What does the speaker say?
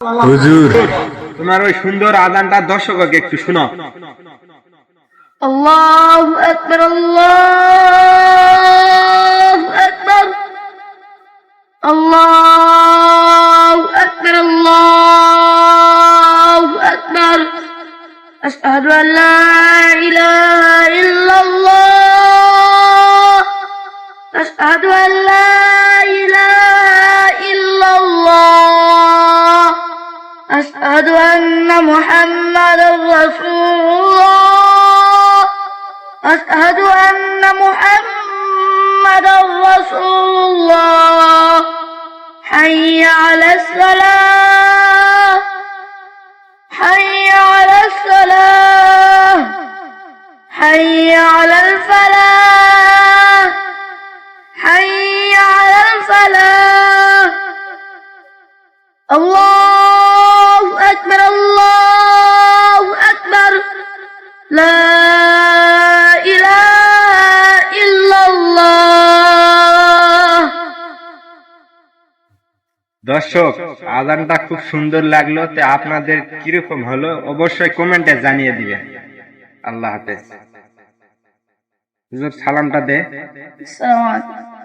হুজুর, তোমার ওই সুন্দর আযানটা দর্শককে একটু শোনাও। আল্লাহু আকবার, আল্লাহু আকবার, আল্লাহু আকবার, আল্লাহু আকবার। আশহাদু আন লা ইলাহা ইল্লাল্লাহ, আশহাদু আন লা ইলাহা ইল্লাল্লাহ, আশহাদু আন্না মুহাম্মাদার রাসূলুল্লাহ, আশহাদু আন্না মুহাম্মাদার রাসূলুল্লাহ। হাইয়া আলাস সালাহ, হাইয়া আলাস সালাহ, হাইয়া আলাল ফালাহ, হাইয়া আলাল ফালাহ। আল্লাহু আকবার, আল্লাহু আকবার, লা ইলাহা ইল্লাল্লাহ। দর্শক, আযানটা খুব সুন্দর লাগলো। তে আপনাদের কিরকম হলো অবশ্যই কমেন্টে জানিয়ে দিবেন। আল্লাহ হাফেজ। হুজুর, সালামটা দে। আসসালামু আলাইকুম।